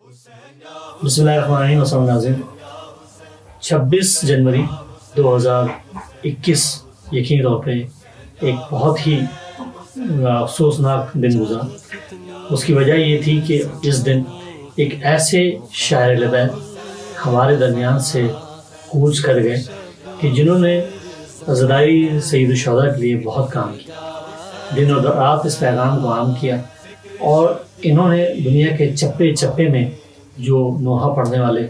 بسم اللہ الرحمن الرحیم. السلام ناظرین. 26 جنوری 2021 یقینی طور پہ ایک بہت ہی افسوسناک دن گزرا. اس کی وجہ یہ تھی کہ اس دن ایک ایسے شاعر لبیک ہمارے درمیان سے کوچ کر گئے کہ جنہوں نے زدائی سید الشہداء کے لیے بہت کام کیا, دن اور رات اس پیغام کو عام کیا, اور انہوں نے دنیا کے چپے چپے میں جو نوحہ پڑھنے والے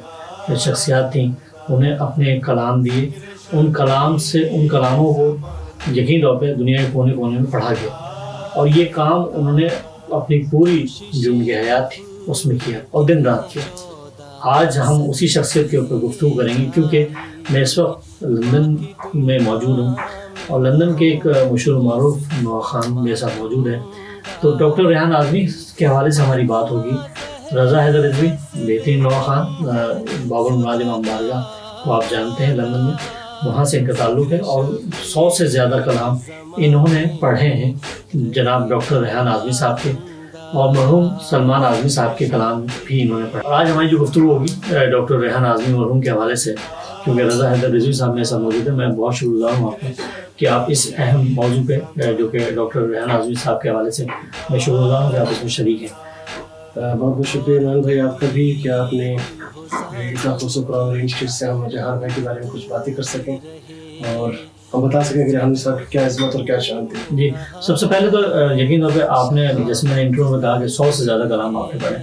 شخصیات تھیں انہیں اپنے کلام دیے. ان کلاموں کو یقینی طور پہ دنیا کے کونے کونے میں پڑھا گیا, اور یہ کام انہوں نے اپنی پوری جو ان کی حیات تھی اس میں کیا اور دن رات کیا. آج ہم اسی شخصیت کے اوپر گفتگو کریں گے کیونکہ میں اس وقت لندن میں موجود ہوں, اور لندن کے ایک مشہور معروف نوحہ خوان میرے ساتھ موجود ہے. تو ڈاکٹر ریحان اعظمی کے حوالے سے ہماری بات ہوگی. رضا حیدر رضوی بہترین نوحہ خوان, باب المراد امام بارگاہ کو آپ جانتے ہیں لندن میں, وہاں سے ان کا تعلق ہے, اور 100 سے زیادہ کلام انہوں نے پڑھے ہیں جناب ڈاکٹر ریحان اعظمی صاحب کے, اور مرحوم سلمان اعظمی صاحب کے کلام بھی انہوں نے پڑھا. آج ہماری جو گفتگو ہوگی ڈاکٹر ریحان اعظمی مرحوم کے حوالے سے, کیونکہ رضا حیدر رضوی صاحب میرے ساتھ موجود ہے. میں بہت شکر گزار ہوں آپ کا کہ آپ اس اہم موضوع پہ جو کہ ڈاکٹر ریحان اعظمی صاحب کے حوالے سے, میں شکر گزار ہوں کہ آپ اس میں شریک ہیں. بہت بہت شکریہ عمران بھائی آپ کا بھی کہ آپ نے اتنا خصوصی انسٹیٹیوٹ سے ہم جہان بھائی کے بارے میں کچھ باتیں کر سکیں اور ہم بتا سکیں کہ ریحان صاحب کی کیا عظمت اور کیا شان تھی. جی, سب سے پہلے تو یقین طور پہ آپ نے, جیسے میں نے انٹرو میں کہا کہ 100 سے زیادہ کلام آپ نے پڑھے,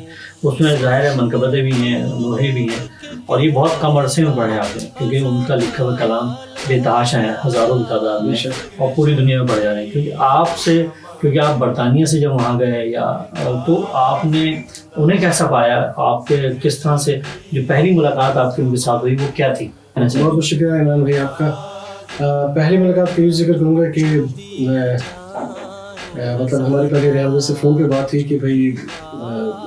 اس میں ظاہر ہے منقبتیں بھی ہیں, نوحے بھی ہیں, اور یہ بہت کم عرصے میں پڑھے آپ نے, کیونکہ ان کا لکھا ہوا کلام بے تحاشا ہیں, ہزاروں کی تعداد میں, اور پوری دنیا میں پڑھے جا رہے ہیں. کیونکہ آپ برطانیہ سے جب وہاں گئے یا تو آپ نے انہیں کیسا پایا, آپ کے کس طرح سے جو پہلی ملاقات آپ کی ان کے ساتھ ہوئی وہ کیا تھی؟ بہت بہت شکریہ عمران بھائی آپ کا. پہلی ملاقات کا یہ ذکر کروں گا کہ میں مطلب ہماری پہلے ریحان سے فون پہ بات ہوئی کہ بھائی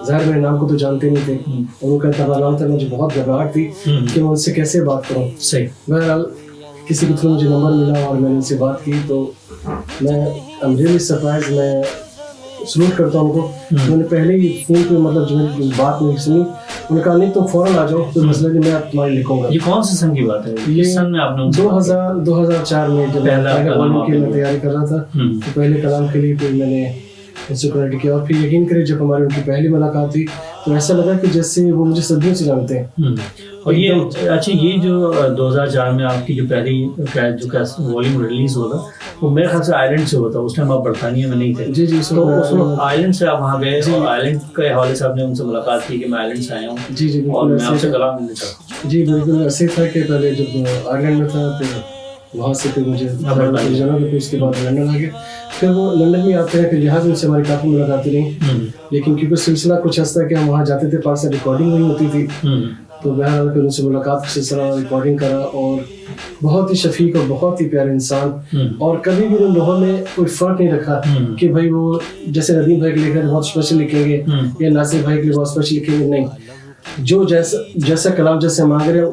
ظاہر میرے نام کو تو جانتے نہیں تھے, ان کا اتنا نام تھا, مجھے بہت گھبراہٹ تھی کہ میں ان سے کیسے بات کروں. صحیح. بہرحال کسی کے تھرو مجھے نمبر ملا اور میں نے ان سے بات کی, تو میں ریئلی سرپرائز, میں سلوٹ کرتا ہوں ان کو. میں نے پہلے ہی فون پہ مطلب جو میری بات نہیں سنی, انہوں نے کہا نہیں تم فوراً آ جاؤ, تو مسئلہ نہیں, میں تمہاری لکھوں گا. یہ کون سے سن کی بات ہے؟ یہ سن میں آپ نے 2004 میں جب پہلا کلام کی میں تیاری کر رہا تھا, تو پہلے کلام کے لیے پھر میں نے ان سے کنیکٹ کیا, اور پھر یقین کرے جب ہماری ان کی پہلی ملاقات ہوئی تو ایسا لگا کہ جیسے وہ مجھے صدیوں سے جانتے ہیں. اور یہ اچھا, یہ جو 2004 میں آپ کی جو پہلی جو والیوم ریلیز ہوا تھا وہ میرے خیال سے آئرلینڈ سے ہوتا, اس ٹائم آپ برطانیہ میں نہیں تھے. جی جی. تو اس وقت آئرلینڈ سے آپ وہاں گئے, اور آئرلینڈ کے حوالے سے آپ نے ان سے ملاقات کی کہ میں آئرلینڈ سے آیا ہوں. جی جی, اور میں آپ سے کلام ملنا چاہتا ہوں. جی بالکل ایسے تھا کہ پہلے جب آئرلینڈ میں تھا, پھر وہاں سے پھر مجھے جانا, پھر اس کے بعد لندن آ گیا. پھر وہ لندن میں آتے ہیں, پھر لہٰذا سے ہماری کافی ملاقاتیں رہیں, لیکن کیونکہ سلسلہ کچھ ایسا ہے کہ ہم وہاں جاتے تھے, پاس سے ریکارڈنگ نہیں ہوتی تھی, تو بہرحال پھر ان سے ملاقات کا سلسلہ ریکارڈنگ کرا, اور بہت ہی شفیق اور بہت ہی پیارے انسان, اور کبھی بھی ان لوگوں میں کوئی فرق نہیں رکھا کہ بھائی وہ جیسے ندیم بھائی کے لکھ رہے بہت اسپیشل لکھیں گے یا ناصر بھائی کے لیے بہت اسپیشل لکھیں گے. نہیں, جو جیسا کلام جیسے مانگ رہے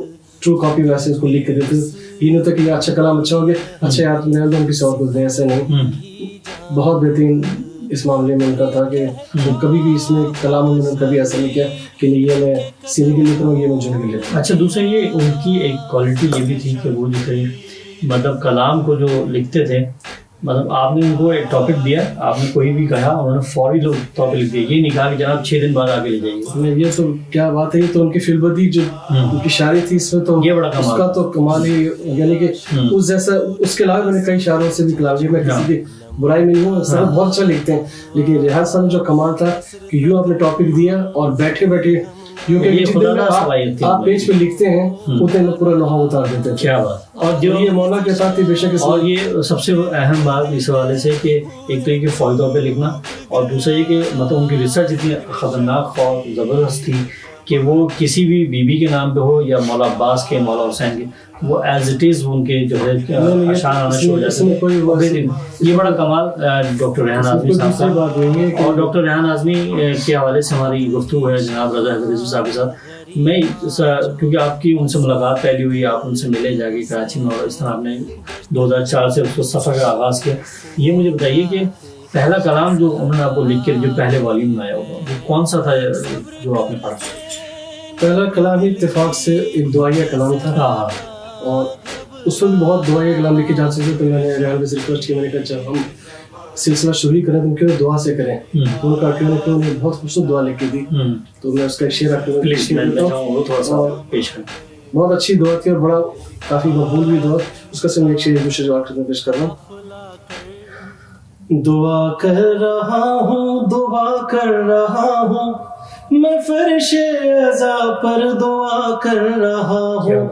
ٹرو کاپی ویسے اس کو لکھ کے دیتے. یہ نہیں ہوتا کہ یہ اچھا کلام اچھا ہو گیا, اچھا یار تم نے کسی اور کو دیں, ایسا نہیں. بہت بہترین اس معاملے میں ان کا تھا کہ کبھی بھی اس میں کلام میں نے کبھی ایسا نہیں کیا کہ نہیں یہ میں سیدھے کے لکھ رہا ہوں, یہ میں جن کے لکھ رہا ہوں. اچھا, دوسرا یہ ان کی ایک کوالٹی یہ بھی تھی کہ وہ جو تھے مطلب کلام کو جو لکھتے تھے, مطلب آپ نے ان کو ایک ٹاپک دیا, آپ نے کوئی بھی کہا, انہوں نے فوری طور پہ لکھ دیا, یہ نہیں کہا کہ جناب 6 دن بعد آگے لے جائیے. یہ تو کیا بات ہے, یہ تو ان کی فی البدی جو ان کی شاعری تھی اس میں تو یہ بڑا اس کا تو کمال ہی, یعنی کہ اس جیسا. اس کے علاوہ میں نے کئی شاعروں سے بھی کلام, میں کسی کی برائی میں نہیں ہوں, سب بہت اچھا لکھتے ہیں, لیکن ریحان صاحب جو کمال تھا کہ یوں آپ نے ٹاپک دیا اور بیٹھے بیٹھے آپ پیج پہ لکھتے ہیں اتنے میں پورا لوہا اتار دیتے ہیں. کیا بات. اور جو یہ مولا کے ساتھ ہی بے شک, اور یہ سب سے اہم بات اس حوالے سے کہ ایک تو یہ کہ فوری طور پہ لکھنا, اور دوسرا یہ کہ مطلب ان کی ریسرچ اتنی خطرناک اور زبردست تھی کہ وہ کسی بھی بی کے نام پہ ہو یا مولا عباس کے, مولا حسین کے, وہ ایز اٹ از ان کے جو ہے اشعار آنا شروع ہو جاتے ہیں. یہ بڑا کمال ڈاکٹر ریحان اعظمی صاحب کا. اور ڈاکٹر ریحان اعظمی کے حوالے سے ہماری گفتگو ہے جناب رضا حیدر رضوی صاحب کے ساتھ. میں کیونکہ آپ کی ان سے ملاقات پہلی ہوئی, آپ ان سے ملے جا کے کراچی میں, اور اس طرح آپ نے 2004 سے اس کو سفر کا آغاز کیا. یہ مجھے بتائیے کہ پہلا کلام جو انہوں نے آپ کو لکھ کے جو پہلے والیوم میں آیا ہوگا وہ کون سا تھا جو آپ نے پڑھا؟ پہلا کلام ہی اتفاق سے ایک دعائیہ کلام تھا, اور اس وقت بہت دعائیہ کلام لکھے جاتے تھے. تو میں نے ریحان سے ریکویسٹ کی, میں نے کہا جب ہم سلسلہ شروع کریں تو کیوں دعا سے کریں. ان کا کیوں نے بہت خوبصورت دعا لکھ کے دی, تو میں اس کا شعر آپ کو بہت اچھی دعا تھی اور بڑا کافی مقبول بھی دعا. اس کا سے میں ایک شعر دوسرے جواب کرنا پیش کر رہا ہوں. دعا کر رہا ہوں, دعا کر رہا ہوں, میں فرش عزا پر دعا کر رہا ہوں.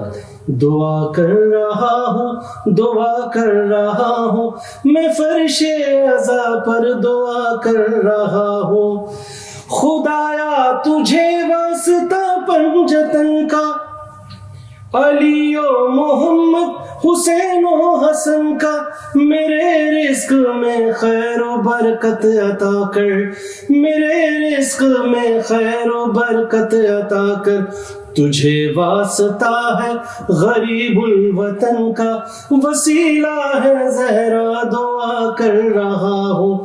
دعا کر رہا ہوں, دعا کر رہا ہوں, میں فرش عزا پر دعا کر رہا ہوں. خدایا تجھے واسطہ پنجتن کا, علی و محمد حسین و حسن کا, میرے رزق میں خیر و برکت عطا کر, میرے رزق میں خیر و برکت عطا کر. تجھے واسطہ ہے غریب الوطن کا, وسیلہ ہے زہرا دعا کر رہا ہوں,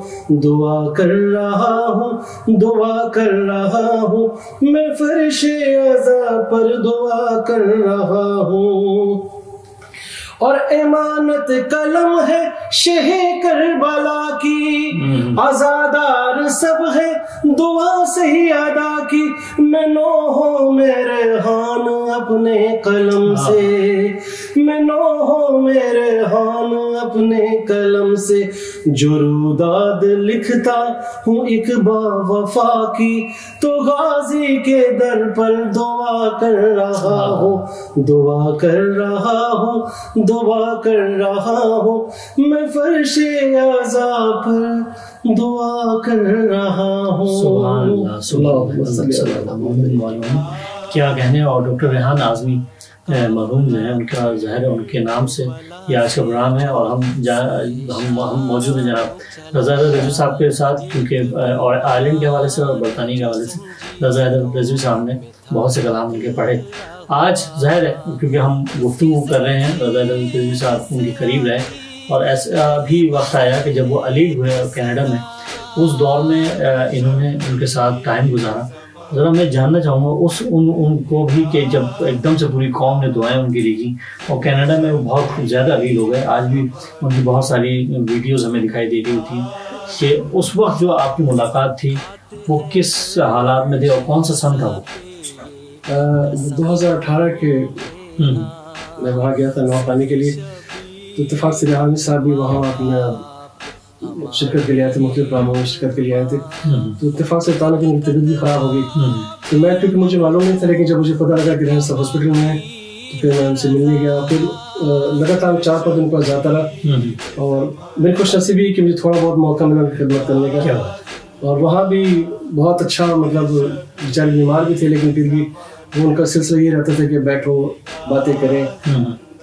دعا کر رہا ہوں, دعا کر رہا ہوں, میں فرش عزا پر دعا کر رہا ہوں. اور امانت قلم ہے شہ کربلا کی, آزادار سب ہے دعا سے ہی ادا کی. میں نو ہوں میرے ہان اپنے قلم سے, میں نو ہوں میرے ہان اپنے قلم سے. جو روداد لکھتا ہوں ایک با وفا کی, تو غازی کے در پر دعا کر رہا ہوں, دعا کر رہا ہوں, دعا کر رہا ہوں, میں فرش عزا پر دعا کر رہا ہوں. سبحان اللہ, سبحان اللہ, کیا کہنے. اور ڈاکٹر ریحان اعظمی مرحوم جو ہے, ان کا ظاہر ہے ان کے نام سے یہ آج کا پروگرام ہے, اور ہم موجود ہیں جناب رضا رضوی صاحب کے ساتھ, کیونکہ اور آئرلینڈ کے حوالے سے اور برطانیہ کے حوالے سے رضا رضوی صاحب نے بہت سے کلام ان کے پڑھے. آج ظاہر ہے کیونکہ ہم گفتگو کر رہے ہیں, رضا رضوی صاحب ان کے قریب رہے, اور ایسا بھی وقت آیا کہ جب وہ علیل ہوئے کینیڈا میں, اس دور میں انہوں نے ان کے ساتھ ٹائم گزارا. ذرا میں جاننا چاہوں گا ان کو بھی کہ جب ایک دم سے پوری قوم نے دعائیں ان کی دی کی, اور کینیڈا میں وہ بہت زیادہ علیل ہو گئے. آج بھی ان کی بہت ساری ویڈیوز ہمیں دکھائی دے رہی ہوتی ہیں کہ اس وقت جو آپ کی ملاقات تھی وہ کس حالات میں تھے, اور کون سا سن تھا وہ؟ 2018 کے میں وہاں گیا تھا نوا پانی کے لیے, تو اتفاق سے ریحان صاحب بھی وہاں اپنا شرکت کے لیے آئے تھے, مختلف پروگراموں میں شرکت کے لیے آئے تھے. تو اتفاق سے تعلق ان کی طبیعت بھی خراب ہو گئی, تو میں کیونکہ مجھے معلوم نہیں تھا, لیکن جب مجھے پتہ لگا کہ ریحان صاحب ہاسپٹل میں ہیں تو پھر میں ان سے ملنے گیا. پھر لگاتار 4-5 دن کا جاتا رہا, اور میری خوش نصیبی کہ مجھے تھوڑا بہت موقع ملا ان کی خدمت کرنے کا. اور وہاں بھی بہت اچھا, مطلب بیچارے بیمار بھی تھے, لیکن پھر بھی وہ ان کا سلسلہ یہ رہتا تھا کہ بیٹھو باتیں کریں,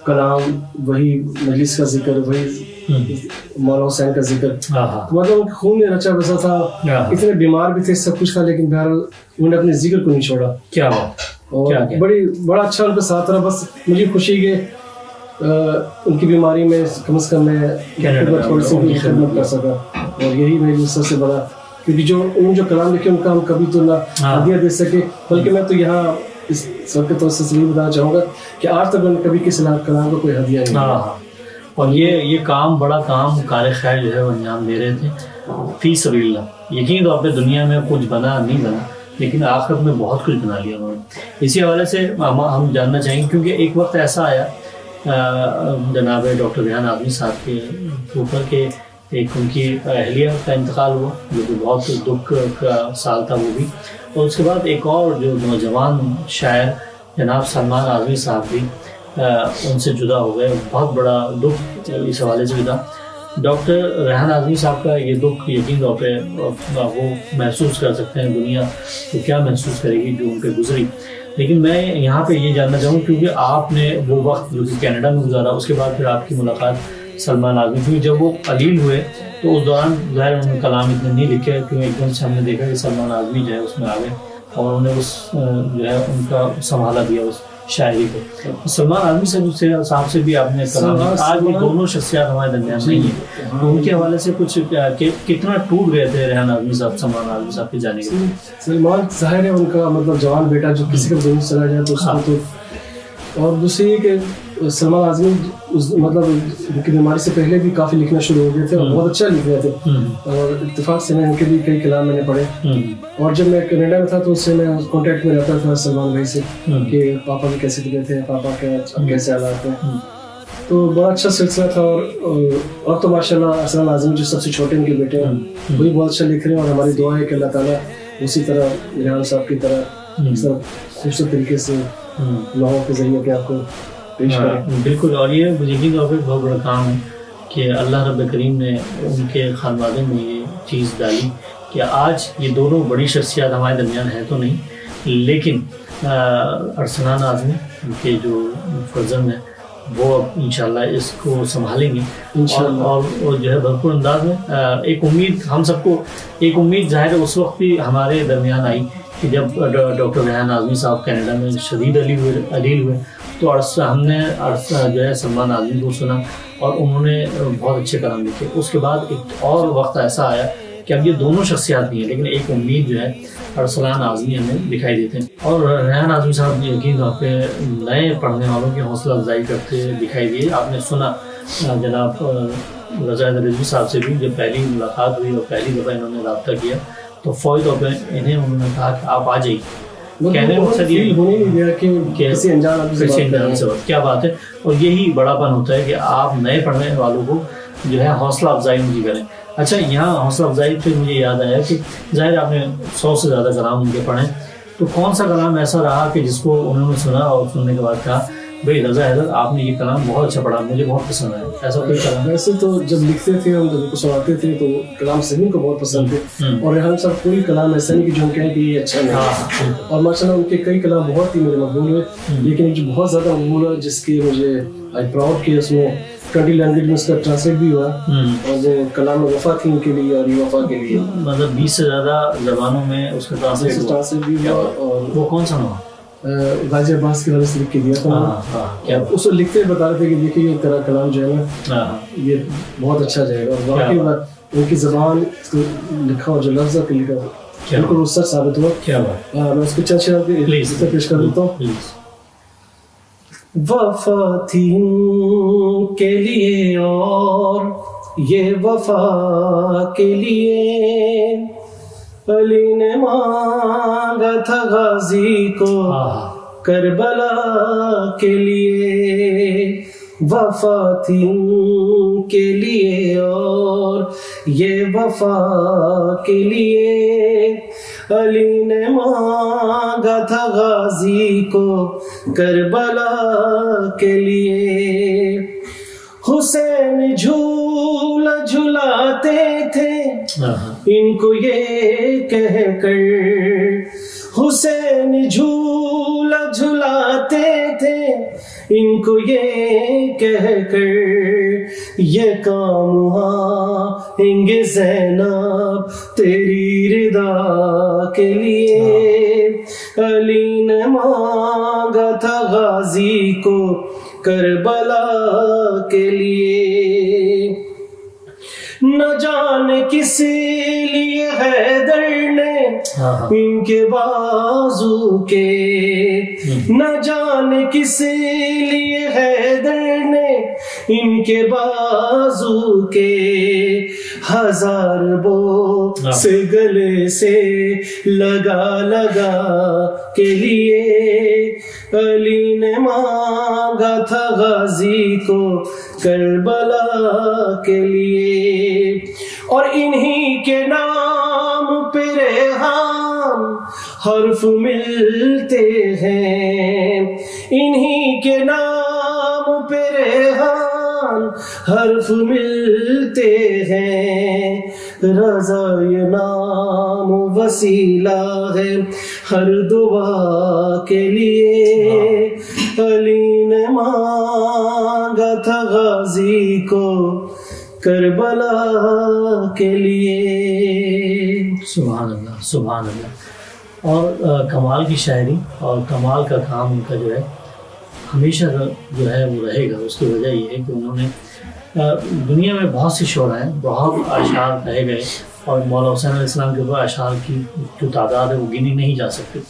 کلام, وہی مجلس کا ذکر, وہی مولانا حسین کا ذکر. مطلب ان کے خون میں رچا بسا تھا, اتنے بیمار بھی تھے, سب کچھ تھا, لیکن بہرحال انہوں نے اپنے ذکر کو نہیں چھوڑا. کیا اور بڑا اچھا ان کا ساتھ رہا. بس مجھے خوشی کہ ان کی بیماری میں کم از کم میں تھوڑی سی خدمت کر سکا, اور یہی میری سب سے بڑا, کیونکہ جو انہوں جو کلام لکھے ان کا ہم کبھی تو نہ ہدیہ دے سکے, بلکہ میں تو یہاں اس سب کے طور سے یہ بتانا چاہوں گا کہ آج تک میں نے کبھی کسی کلام کو کوئی ہدیہ نہیں. اور یہ کام, بڑا کام کار خیر جو ہے وہ انجام دے رہے تھے فی سبیل اللہ. یقینی طور پہ دنیا میں کچھ بنا نہیں بنا, لیکن آخرت میں بہت کچھ بنا لیا انہوں نے. اسی حوالے سے ہم جاننا چاہیں گے, کیونکہ ایک وقت ایسا آیا جناب ڈاکٹر ریحان اعظمی صاحب کے اوپر کہ ایک ان کی اہلیہ کا انتقال ہوا, جو کہ بہت دکھ کا سال تھا وہ بھی, اور اس کے بعد ایک اور جو نوجوان شاعر جناب سلمان اعظمی صاحب بھی ان سے جدا ہو گئے. بہت بڑا دکھ اس حوالے سے بھی تھا. ڈاکٹر ریحان اعظمی صاحب کا یہ دکھ یقین طور پہ وہ محسوس کر سکتے ہیں, دنیا تو کیا محسوس کرے گی جو ان پہ گزری. لیکن میں یہاں پہ یہ جاننا چاہوں کیونکہ آپ نے وہ وقت جو کہ کینیڈا میں گزارا, اس کے بعد پھر آپ کی ملاقات سلمان اعظمی, کیونکہ جب وہ علیل ہوئے تو اس دوران ظاہر انہوں نے کلام اتنے نہیں لکھے, کیونکہ ایک دم سے ہم نے دیکھا کہ سلمان اعظمی جو ہے اس میں آ گئے, اور انہوں نے اس جو ہے ان کا سنبھالا دیا اس شاعری کو. سلمان اعظمی صاحب سے بھی آپ نے کلام لکھا. آج بھی دونوں شخصیات ہمارے درمیان نہیں ہیں, ان کے حوالے سے کچھ کتنا ٹوٹ گئے تھے ریحان اعظمی صاحب سلمان اعظمی صاحب کے جانے کے. سلمان ظاہر ہے ان کا مطلب جوان بیٹا جو کسی کا دنیا چلا جائے تو اس کو تو, اور دوسری یہ کہ سلمان اعظمی مطلب ان کی بیماری سے پہلے بھی کافی لکھنا شروع ہو گئے تھے اور بہت اچھا لکھ رہے تھے, اور اتفاق سے میں ان کے بھی کئی کلام میں نے پڑھے. اور جب میں کینیڈا میں تھا تو اس سے میں کانٹیکٹ میں رہتا تھا سلمان بھائی سے کہ پاپا کی کیسے طبیعت ہے, پاپا کے کیسے حالات ہیں, تو بڑا اچھا سلسلہ تھا. اور تو ماشاء اللہ اسلم اعظمی جو سب سے چھوٹے ان کے بیٹے ہیں وہی بہت اچھا لکھ رہے ہیں, اور ہماری دعا ہے کہ اللہ تعالیٰ اسی طرح ریحان صاحب کی طرح خوبصورت طریقے سے لوگوں کے ذریعے کہ آپ کو پیش کریں. بالکل, اور یہ یقینی طور پہ بہت بڑا کام ہے کہ اللہ رب کریم نے ان کے خانوادے میں یہ چیز ڈالی کہ آج یہ دونوں بڑی شخصیات ہمارے درمیان ہیں تو نہیں, لیکن ارسلان اعظمی ان کے جو فرزند ہیں وہ اب انشاءاللہ اس کو سنبھالیں گے اور جو ہے بھرپور انداز میں. ایک امید ہم سب کو, ایک امید ظاہر اس وقت بھی ہمارے درمیان آئی کہ جب ڈاکٹر ریحان اعظمی صاحب کینیڈا میں شدید علیل ہوئے تو ہم نے جو ہے سلمان اعظمی کو سنا اور انہوں نے بہت اچھے کلام لکھے. اس کے بعد ایک اور وقت ایسا آیا کہ اب یہ دونوں شخصیات نہیں ہیں, لیکن ایک امید جو ہے ارسلان اعظمی ہمیں دکھائی دیتے ہیں. اور ریحان اعظمی صاحب یقین طور پہ نئے پڑھنے والوں کی حوصلہ افزائی کرتے دکھائی دیے. آپ نے سنا جناب رضا رضوی صاحب سے بھی جب پہلی ملاقات ہوئی اور پہلی دفعہ انہوں نے رابطہ کیا تو فوری طور پہ انہوں نے کہا کہ آپ آ جائیے. کہنے مقصد کیا بات ہے, اور یہی بڑا پن ہوتا ہے کہ آپ نئے پڑھنے والوں کو جو ہے حوصلہ افزائی ان کی کریں. اچھا, یہاں حوصلہ افزائی پھر مجھے یاد آیا کہ ظاہر آپ نے 100 سے زیادہ کلام ان کے پڑھیں, تو کون سا کلام ایسا رہا کہ جس کو انہوں نے سنا اور سننے کے بعد کہا بھائی رضا حیدر آپ نے یہ کلام بہت اچھا پڑھا, مجھے بہت پسند آیا, ایسا کوئی کلام؟ ویسے تو جب لکھتے تھے ہم جب کو سناتے تھے تو کلام سبھی کو بہت پسند تھے, اور ریحان صاحب کوئی کلام ایسا نہیں کہ جو ہم کہیں کہ یہ اچھا نہیں, اور ماشاء اللہ ان کے کئی کلام بہت ہی میرے مقبول ہوئے. لیکن جو بہت زیادہ مقبول ہوا جس کی مجھے آئی پراؤڈ کہ اس میں 20 لینگویج میں اس کا ٹرانسلیٹ بھی ہوا, اور وہ کلام وفا تھی ان کے لیے اور یہ وفا کے لیے, مطلب 20 سے زیادہ زبانوں میں اس کا ٹرانسلیٹ بھی ہوا. اور وہ کون سا نام غازی عباس کے حوالے سے لکھ کے دیا تھا. اس کو لکھتے بتا رہے تھے کہ دیکھیے یہ تیرا کلام جو ہے نا یہ بہت اچھا جائے گا, اور واقعی ان کی زبان لکھا اور جو لفظ کے لکھا بالکل وہ سچ ثابت ہوا. کیا بات, میں اس کو چند شعر پیش کر دیتا ہوں. وفا تھی کے لیے اور یہ وفا کے لیے علی نے مانگا تھا غازی کو کربلا کے لیے. وفا تھی کے لیے اور یہ وفا کے لیے علی نے مانگا تھا غازی کو کربلا کے لیے. حسین جھولا جھلاتے تھے ان کو یہ کہہ کر, حسین جھولا جھلاتے تھے ان کو یہ کہہ کر یہ کام آئیں گے زینب تیری رضا کے لیے. علی نے مانگا تھا غازی کو کربلا کے لیے. نہ جانے کس لیے حیدر نے ان کے بازو کے, نہ جانے کس لیے حیدر نے ان کے بازو کے, ہزار بو سے گلے سے لگا کے لیے علی نے مانگا تھا غازی کو کربلا کے لیے. اور انہی کے نام پہ ریحان حرف ملتے ہیں, انہی کے نام پہ ریحان حرف ملتے ہیں. رضا یہ نام وسیلہ ہے ہر دعا کے لیے. علی نے مانگا تھا غازی کو کربلا کے لیے. سبحان اللہ, سبحان اللہ. اور کمال کی شاعری اور کمال کا کام ان کا جو ہے ہمیشہ جو ہے وہ رہے گا. اس کی وجہ یہ ہے کہ انہوں نے دنیا میں بہت سے شعراء ہیں, بہت اشعار کہے گئے, اور مولانا حسین علیہ السلام کے اوپر اشعار کی جو تعداد ہے وہ گنی نہیں جا سکتی.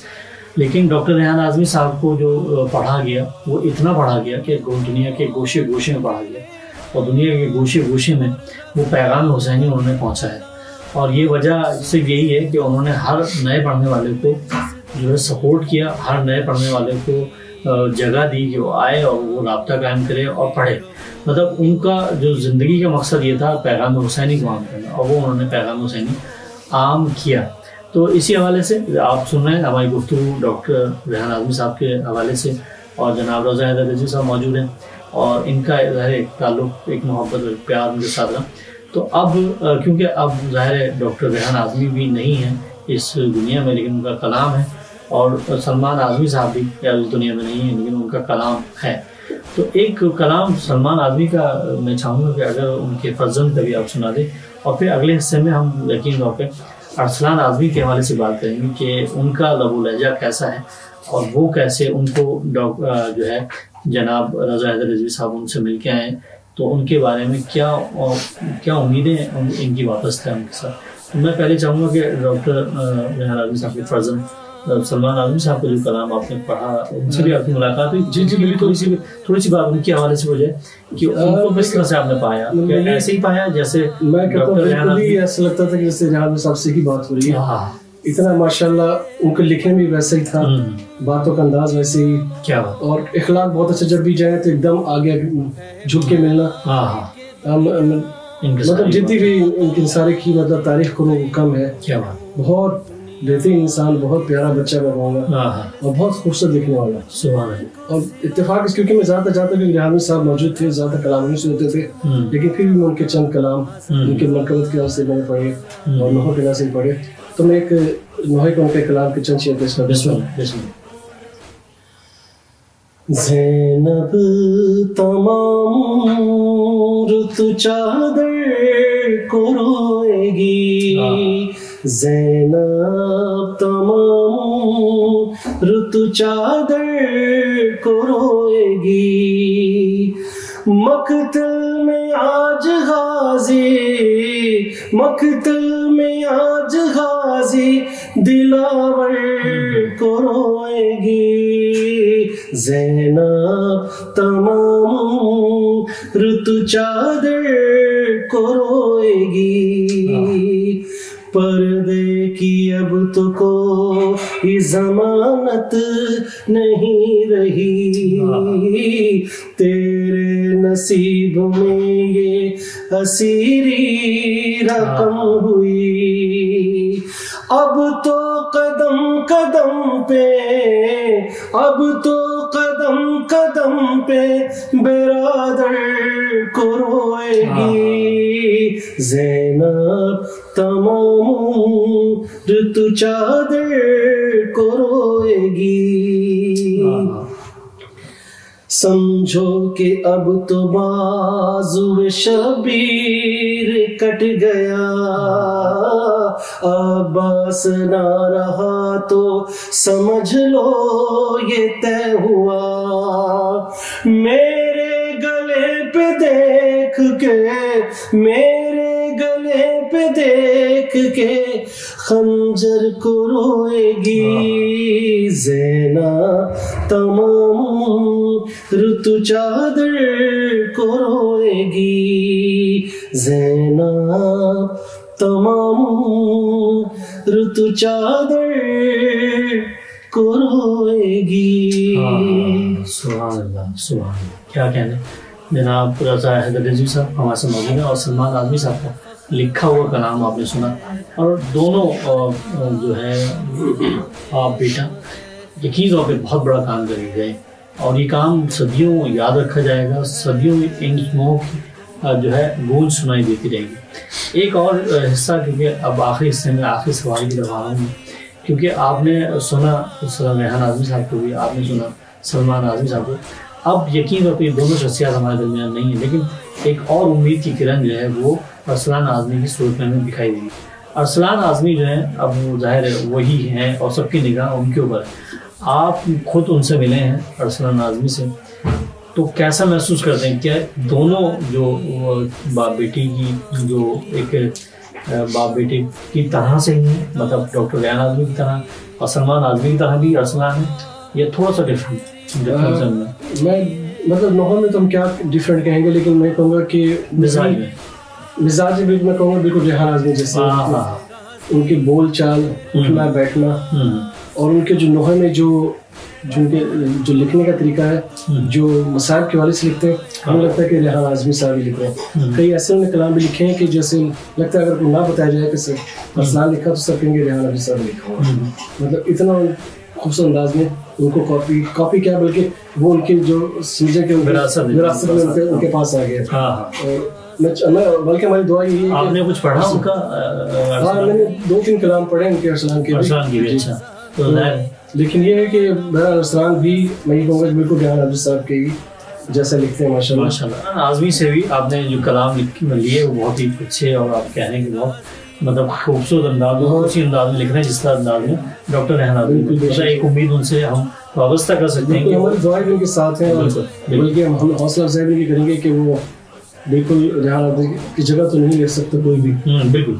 لیکن ڈاکٹر ریحان اعظمی صاحب کو جو پڑھا گیا وہ اتنا پڑھا گیا کہ دنیا کے گوشے گوشے میں پڑھا گیا, اور دنیا کے گوشے گوشے میں وہ پیغام حسینی انہوں نے پہنچایا. اور یہ وجہ صرف یہی ہے کہ انہوں نے ہر نئے پڑھنے والے کو جو ہے سپورٹ کیا, ہر نئے پڑھنے والے کو جگہ دی کہ وہ آئے اور وہ رابطہ قائم کرے اور پڑھے. مطلب ان کا جو زندگی کا مقصد یہ تھا پیغام حسینی کو عام کرنا, اور وہ انہوں نے پیغام حسینی عام کیا. تو اسی حوالے سے آپ سن رہے ہیں ہماری گفتگو ڈاکٹر ریحان اعظمی صاحب کے حوالے سے, اور جناب رضا حیدر رضوی صاحب موجود ہیں, اور ان کا ظاہر ایک تعلق, ایک محبت اور ایک پیار ان کے ساتھ رہا. تو اب کیونکہ اب ظاہر ڈاکٹر ریحان اعظمی بھی نہیں ہیں اس دنیا میں, لیکن ان کا کلام ہے, اور سلمان اعظمی صاحب بھی اس دنیا میں نہیں ہیں لیکن ان کا کلام ہے. تو ایک کلام سلمان اعظمی کا میں چاہوں گا کہ اگر ان کے فرزند کا بھی آپ سنا دیں, اور پھر اگلے حصے میں ہم یقین طور پہ ارسلان اعظمی کے حوالے سے بات کریں گے کہ ان کا لب و لہجہ کیسا ہے, اور وہ کیسے ان کو جو ہے جناب رضا حیدر رضوی صاحب ان سے مل کے آئے, تو ان کے بارے میں کیا امیدیں ان کی وابستہ ہیں ان کے ساتھ. میں پہلے چاہوں گا کہ ڈاکٹر ریحان اعظمی صاحب کے فرزند سلمان اعظمی صاحب کا جو کلام آپ نے پڑھا, ان سے بھی آپ کی ملاقات ہوئی. جی جی بالکل, تھوڑی سی بات ان کے حوالے سے ہو جائے کہ ان کو کس طرح سے آپ نے پایا, ایسے ہی پایا جیسے میں کہتا ہوں ایسا لگتا تھا کہ جیسے ریحان صاحب سے ہی بات ہو رہی ہے. اتنا ماشاءاللہ ان کو لکھنے میں ویسا ہی تھا, باتوں کا انداز ویسے ہی, کیا بات, اور اخلاق بہت اچھا. جب بھی جائیں تو ایک دم آگے جھک کے ملنا. مطلب جتنی بھی ان کی سارے کی مطلب تاریخ کو کم ہے. کیا بات, بہت بہترین انسان, بہت پیارا بچہ میں کہوں گا, اور بہت خوبصورت لکھنے والا. سبحان اللہ. اور اتفاق اس کیونکہ میں زیادہ جاتا کہ ریحان صاحب موجود تھے, زیادہ کلام نہیں سنتے تھے, لیکن پھر بھی ان کے چند کلام ان کے مرکبت کے واسطے میں نے پڑھے اور نوحہ کے واسطے پڑھے. تو میں ایک نوحے کو ان کے کلام کے چند شعر پیش کرتا ہوں. زینب تمام رت چادر کو روئے گی, زینب تمام رت چادر کو روئے گی. مقتل میں آج غازی, مقتل میں آج غازی دلاور کو روئے گی. زینب تمام رت چادر کو روئے گی. پردے کی اب تو کوئی ضمانت نہیں رہی, تیرے نصیب میں یہ اسیری رقم ہوئی. اب تو قدم قدم پہ, اب تو قدم قدم پہ برادر کو روئے گی. زینب تمام رت چادر کو روئے گی. سمجھو کہ اب تو بازو شبیر کٹ گیا, عباس نہ رہا تو سمجھ لو یہ طے ہوا. میرے گلے پہ دیکھ کے, میرے گلے پہ دیکھ کے خنجر کو روئے گی. زینب تمام رت چادر کو روئے گی. زینب تمام رت چادر کو روئے گی. سبحان اللہ, سبحان اللہ, کیا کہنے. جناب رضا حیدر رضوی صاحب ہمارے سے موجود ہیں, اور سلمان اعظمی صاحب کا لکھا ہوا کلام آپ نے سنا, اور دونوں جو ہے آپ بیٹا یقین طور پہ بہت بڑا کام کر گئے, اور یہ کام صدیوں یاد رکھا جائے گا, صدیوں ان لوگوں کی جو ہے گونج سنائی دیتی رہے گی. ایک اور حصہ, کیونکہ اب آخری حصے میں آخری سوال کی طرف آ رہا ہوں, کیونکہ آپ نے سنا ریحان اعظمی صاحب کو بھی, آپ نے سنا سلمان اعظمی صاحب کو. اب یقین طور پہ یہ دونوں شخصیات ہمارے درمیان نہیں ہیں, لیکن ایک اور امید کی کرن جو ہے وہ ارسلان اعظمی کی صورت میں ہمیں دکھائی دے گی. ارسلان اعظمی جو ہیں اب ظاہر ہے وہی ہیں, اور سب کی نگاہ ان کے اوپر ہے. آپ خود ان سے ملے ہیں ارسلان اعظمی سے, تو کیسا محسوس کرتے ہیں؟ کیا دونوں جو باپ بیٹی کی جو ایک باپ بیٹی کی طرح سے ہی مطلب ڈاکٹر ریحان اعظمی کی طرح اور سلمان اعظمی کی طرح بھی ارسلان ہے، یہ تھوڑا سا ڈفرینٹ میں مطلب نوحہ میں تو ہم کیا ڈفرینٹ کہیں گے، لیکن میں کہوں گا کہ مزاج بالکل میں کہوں گا بالکل ریحان اعظمی جیسے، ان کی بول چال، اٹھنا بیٹھنا، اور ان کے جو نوحہ میں جو لکھنے کا طریقہ ہے، جو مسائل کے والے سے لکھتے ہیں، ہمیں لگتا ہے کہ ریحان اعظمی صاحب ہی لکھ رہے ہیں. کئی ایسے انہوں نے کلام بھی لکھے ہیں کہ جیسے لگتا ہے اگر کوئی نہ بتایا جائے کہ صرف ارسلان لکھا تو سب کہیں گے ریحان اعظمی صاحب نے لکھا ہوا. مطلب اتنا خوبصورت انداز میں ان کو کاپی کیا، بلکہ وہ ان کی جو سمجھے کہ وراثت میں ان کے پاس آ گیا. بلکہ ہماری دعا یہی ہے. آپ نے کچھ پڑھا ان کا؟ ہاں، میں نے 2-3 کلام پڑھے ان کے ارسلان کے بھی. لیکن یہ ہے کہ بہرحال ارسلان بھی میں یہ کہوں گا بالکل ریحان اعظمی صاحب کے جیسا لکھتے ہیں ماشاء اللہ. اعظمی سے بھی آپ نے جو کلام لیے وہ بہت ہی اچھے، اور آپ کہہ رہے ہیں کہ بہت مطلب خوبصورت انداز میں، اسی انداز میں لکھ رہے ہیں جس طرح انداز میں ڈاکٹر ریحان اعظمی. ایک امید ان سے ہم وابستہ کر سکتے ہیں کہ ہماری دعائیں ان کے ساتھ ہیں، بلکہ ہم حوصلہ افزائی بھی کریں گے کہ وہ بالکل ریحان اعظمی کی جگہ تو نہیں لے سکتا کوئی بھی. بالکل.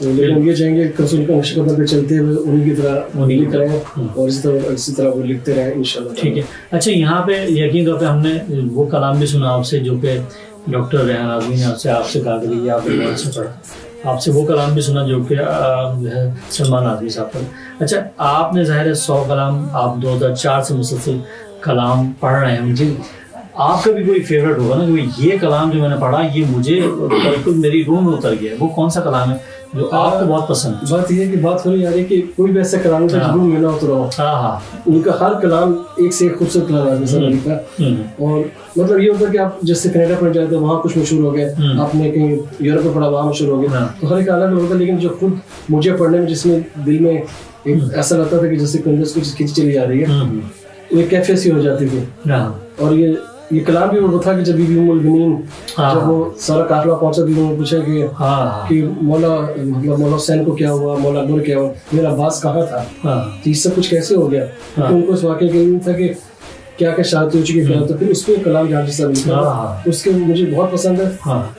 لیکن یہ چاہیں گے کہ رسول کا نقش قدم پہ چلتے ہوئے انہیں کی طرح لکھ رہے ہیں، اور اسی طرح وہ لکھتے رہیں انشاءاللہ. ٹھیک ہے. اچھا، یہاں پہ یقین طور پہ ہم نے وہ کلام بھی سنا آپ سے جو کہ ڈاکٹر ریحان اعظمی نے آپ سے کہا کہ یہ آپ نے بہت اچھا پڑھا. آپ سے وہ کلام بھی سنا جو کہ جو ہے سلمان اعظمی صاحب پر. اچھا، آپ نے ظاہر ہے 100 کلام آپ 2004 سے مسلسل کلام پڑھ رہے ہیں. مجھے آپ کا بھی کوئی فیوریٹ ہوگا نا کہ یہ کلام جو میں نے پڑھا یہ مجھے بالکل میری روح میں اتر گیا. وہ کون سا کلام ہے جو آپ کو بہت پسند ہے؟ بات یہ ہے کہ بات ہو رہی ہے کہ کوئی بھی ایسا کلام ہوتا ہے جو میں نہ اترا ہو. ان کا ہر کلام ایک سے ایک خوبصورت کلام ہے سر کا. اور مطلب یہ ہوتا ہے کہ آپ جیسے کینیڈا پڑھ جاتے ہیں وہاں کچھ مشہور ہو گئے، آپ نے کہیں یورپ میں پڑھا وہاں مشہور ہو گیا، تو ہر ایک الگ ہوتا ہے. لیکن جو خود مجھے پڑھنے میں جس میں دل میں ایسا لگتا تھا کہ جیسے کچھ کھینچی چلی جا رہی ہے، وہ کیفیت سی ہو جاتی تھی. اور یہ کلام بھی وہ تھا کہ جب بی بی ام المؤمنین جب وہ سارا قافلہ پہنچا بھی انہوں نے پوچھا کہ مولا حسین کو کیا ہوا، مولا اکبر کیا ہوا، میرا عباس کہاں تھا، تو یہ سب کچھ کیسے ہو گیا. ان کو اس واقعے کا علم تھا کہ کیا کیا شہادت ہو چکی ہے. تو پھر اس پہ کلام جہاں جیسا لکھا اس کے مجھے بہت پسند ہے.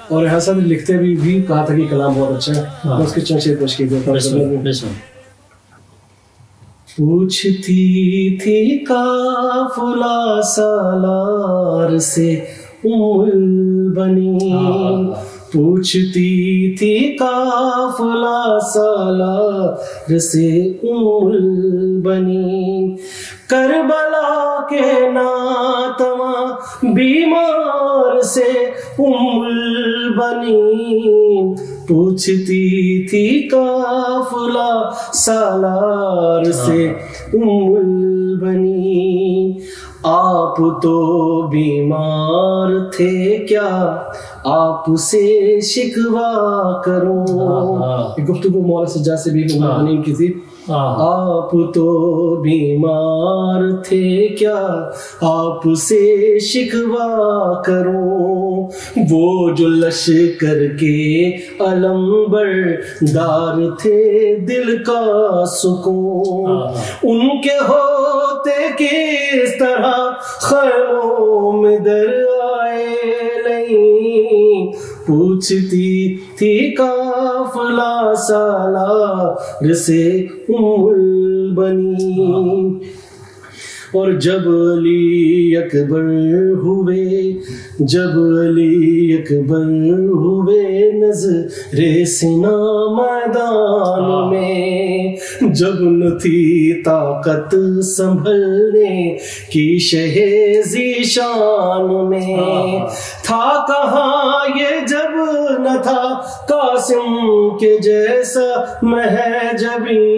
اور ایسا بھی لکھتے بھی کہا تھا کہ کلام بہت اچھا ہے. میں اس کے چند شعر پیش کیے تھے. پوچھتی تھی قافلہ سالار سے ام البنین، پوچھتی تھی قافلہ سالار سے ام البنین، کربلا کے ناتواں بیمار سے ام البنین، پوچھتی تھی قافلہ سالار سے ام البنین، آپ تو بیمار تھے کیا آپ سے شکوہ کروں. گفتگو مولا سجاد سے بھی ام البنین کی تھی. آپ تو بیمار تھے کیا آپ سے شکوہ کروں، وہ جو لشکر کے علمبر دار تھے دل کا سکون، ان کے ہوتے کس طرح خیموں میں در آئے نہیں، پوچھتی تھی قافلہ سالار سے ام البنین. اور جب علی اکبر ہوئے نظر سنا میدان میں، جب نہ تھی طاقت سنبھلنے کی شہ ذیشان میں، تھا کہاں یہ جب نہ تھا قاسم کے جیسا مہجبیں،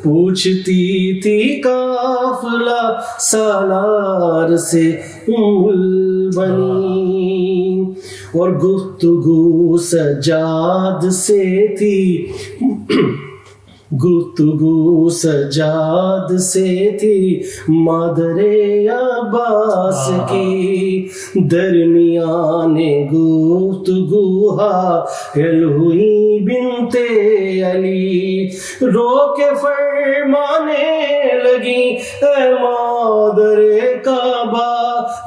پوچھتی تھی قافلہ سالار سے ام البنین. اور گفتگو سجاد سے تھی گفتگو سجاد سے تھی مادر عباس کی، درمیان گفتگو حائل ہوئی بنت علی، رو کے فرمانے لگی اے مادر کعبہ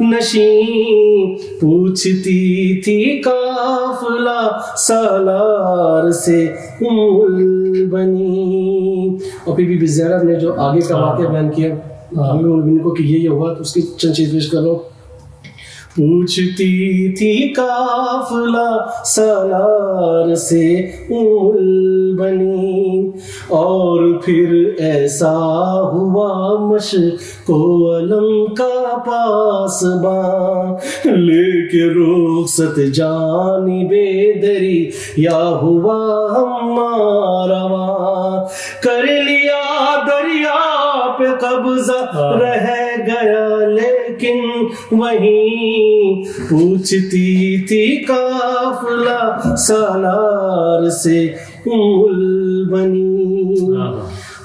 نشین پوچھتی تھی قافلہ سالار سے البنین. اور پھر بی بی زینب نے جو آگے کا واقعہ بیان کیا ان کو کہ یہ ہوا تو اس کی چند چیز پیش کر رہا ہوں. پوچھتی تھی قافلہ سالار سے البنین اور پھر ایسا ہوا مشق و علم کا پاسباں لے کے رخصت جانب دری یا ہوا ہمارا وہاں کر لیا دریا پہ قبضہ رہ گیا لیکن وہیں پوچھتی تھی قافلہ سالار سے البنین.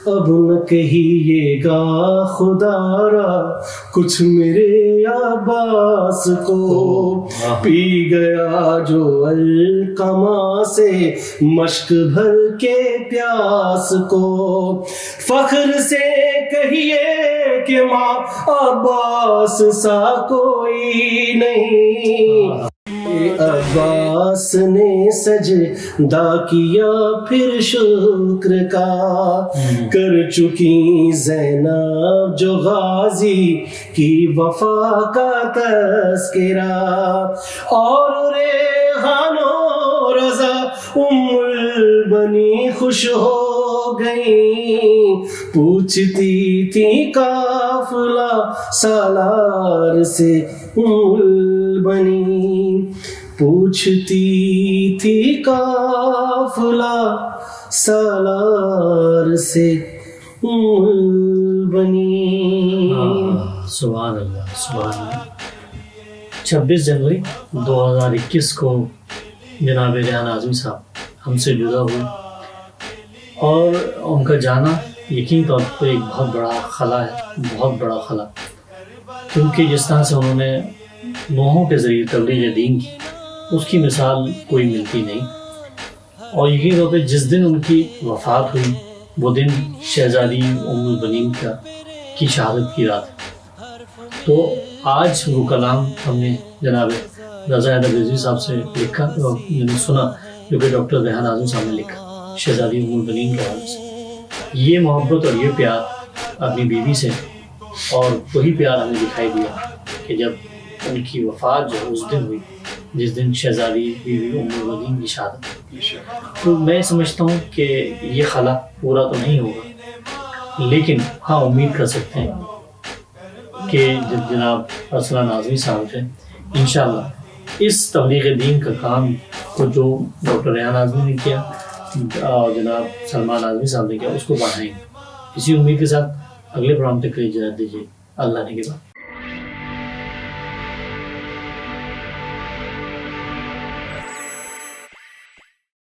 اب نہ کہیے گا خدا را کچھ میرے عباس کو پی گیا جو القما سے مشک بھر کے پیاس کو. فخر سے کہیے کہ ماں عباس سا کوئی نہیں. عباس نے سجدہ کیا پھر شکر کا کر چکی زینب جو غازی کی وفا کا تذکرہ اور ریحان و رضا البنین خوش ہو گئی. پوچھتی تھی قافلہ سالار سے البنین پوچھتی تھی قافلہ سالار سے البنین. سبحان اللہ سبحان اللہ. 26 جنوری 2021 کو جناب ریحان اعظمی صاحب ہم سے جدا ہوئے اور ان کا جانا یقینی طور پر ایک بہت بڑا خلا ہے، بہت بڑا خلا، کیونکہ جس طرح سے انہوں نے نوحوں کے ذریعے تبلیغ دین کی اس کی مثال کوئی ملتی نہیں. اور یقینی طور پہ جس دن ان کی وفات ہوئی وہ دن شہزادی ام البنین کی شہادت کی رات ہے. تو آج وہ کلام ہم نے جناب رضا حیدر رضوی صاحب سے لکھا یعنی سنا جو کہ ڈاکٹر ریحان اعظمی صاحب نے لکھا شہزادی ام البنین کے حوالے سے. یہ محبت اور یہ پیار اپنی بیوی سے اور وہی پیار ہمیں دکھائی دیا کہ جب ان کی وفات جو اس دن ہوئی جس دن شہزادی بیوی ام البنین کی شہادت. تو میں سمجھتا ہوں کہ یہ خلا پورا تو نہیں ہوگا لیکن ہاں امید کر سکتے ہیں کہ جناب ارسلان اعظمی صاحب سے انشاءاللہ اس تبلیغ دین کا کام کو جو ڈاکٹر ریحان اعظمی نے کیا اور جناب سلمان اعظمی صاحب نے کیا اس کو بڑھائیں گے. اسی امید کے ساتھ اگلے پروگرام تک کے لیے اجازت دیجیے. اللہ نے کے بعد.